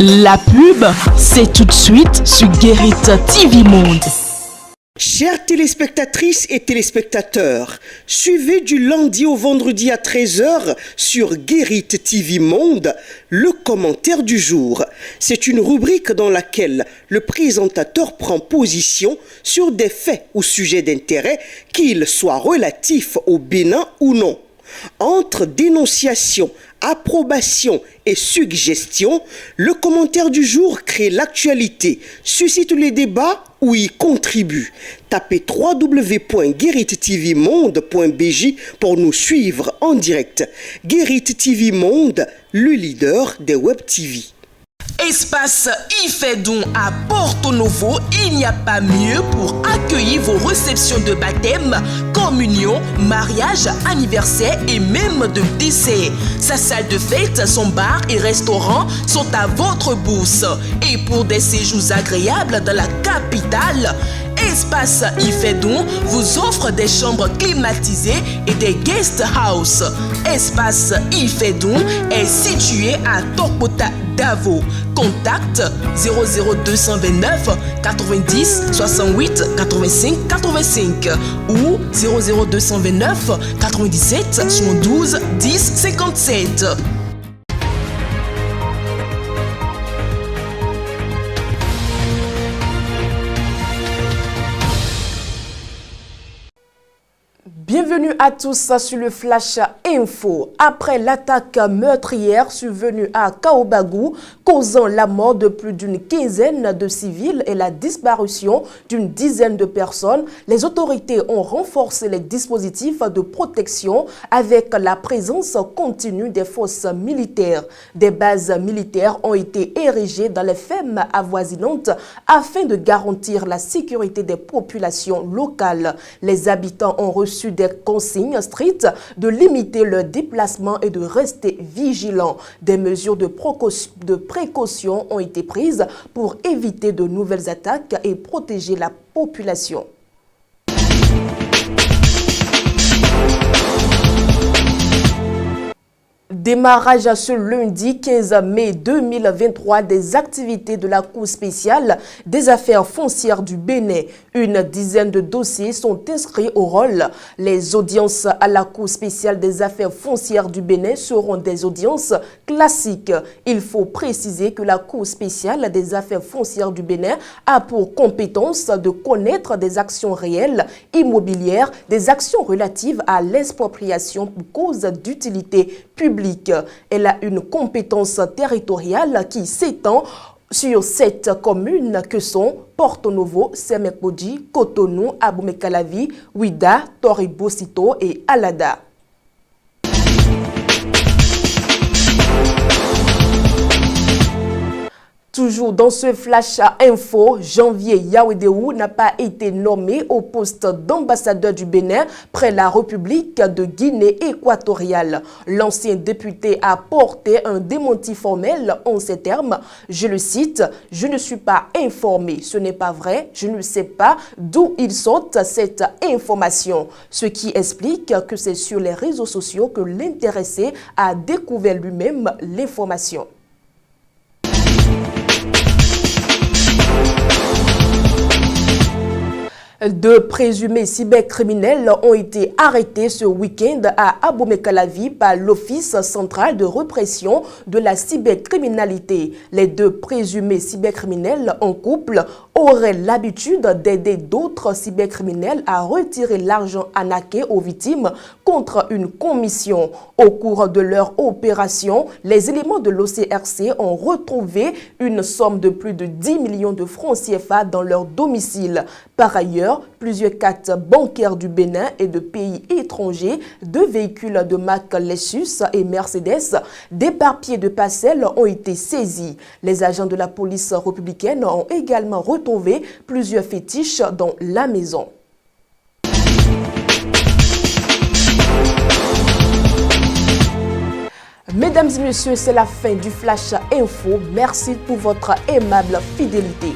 La pub, c'est tout de suite sur Guérit TV Monde. Chères téléspectatrices et téléspectateurs, suivez du lundi au vendredi à 13h sur Guérit TV Monde le commentaire du jour. C'est une rubrique dans laquelle le présentateur prend position sur des faits ou sujets d'intérêt, qu'ils soient relatifs au Bénin ou non. Entre dénonciation, approbation et suggestion, le commentaire du jour crée l'actualité, suscite les débats ou y contribue. Tapez www.guéritvmonde.bj pour nous suivre en direct. Guérit TV Monde, le leader des web TV. Espace Ifedon à Porto Novo, il n'y a pas mieux pour accueillir vos réceptions de baptême, communion, mariage, anniversaire et même de décès. Sa salle de fête, son bar et restaurant sont à votre bourse. Et pour des séjours agréables dans la capitale, Espace Ifedon vous offre des chambres climatisées et des guest house. Espace Ifedon est situé à Tokota Davo. Contact 00229 90 68 85 85 ou 00229 97 72 10 57. Bienvenue à tous sur le Flash Info. Après l'attaque meurtrière survenue à Kaobagou, causant la mort de plus d'une quinzaine de civils et la disparition d'une dizaine de personnes, les autorités ont renforcé les dispositifs de protection avec la présence continue des forces militaires. Des bases militaires ont été érigées dans les fermes avoisinantes afin de garantir la sécurité des populations locales. Les habitants ont reçu des consignes strictes de limiter leur déplacement et de rester vigilants. Des mesures de précaution ont été prises pour éviter de nouvelles attaques et protéger la population. Démarrage ce lundi 15 mai 2023 des activités de la Cour spéciale des affaires foncières du Bénin. Une dizaine de dossiers sont inscrits au rôle. Les audiences à la Cour spéciale des affaires foncières du Bénin seront des audiences classiques. Il faut préciser que la Cour spéciale des affaires foncières du Bénin a pour compétence de connaître des actions réelles immobilières, des actions relatives à l'expropriation pour cause d'utilité publique. Elle a une compétence territoriale qui s'étend sur 7 communes que sont Porto Novo, Semekoji, Cotonou, Abomey-Calavi, Ouida, Toribosito et Alada. Toujours dans ce flash info, Janvier Yawedeou n'a pas été nommé au poste d'ambassadeur du Bénin près la République de Guinée équatoriale. L'ancien député a porté un démenti formel en ces termes. Je le cite, « Je ne suis pas informé. Ce n'est pas vrai. Je ne sais pas d'où il sort cette information. » Ce qui explique que c'est sur les réseaux sociaux que l'intéressé a découvert lui-même l'information. Deux présumés cybercriminels ont été arrêtés ce week-end à Abomey-Calavi par l'Office central de répression de la cybercriminalité. Les deux présumés cybercriminels en couple auraient l'habitude d'aider d'autres cybercriminels à retirer l'argent arnaqué aux victimes contre une commission. Au cours de leur opération, les éléments de l'OCRC ont retrouvé une somme de plus de 10 millions de francs CFA dans leur domicile. Par ailleurs, plusieurs cartes bancaires du Bénin et de pays étrangers, 2 véhicules de marque Lexus et Mercedes, des papiers de parcelles ont été saisis. Les agents de la police républicaine ont également retrouvé plusieurs fétiches dans la maison. Mesdames et messieurs, c'est la fin du Flash Info. Merci pour votre aimable fidélité.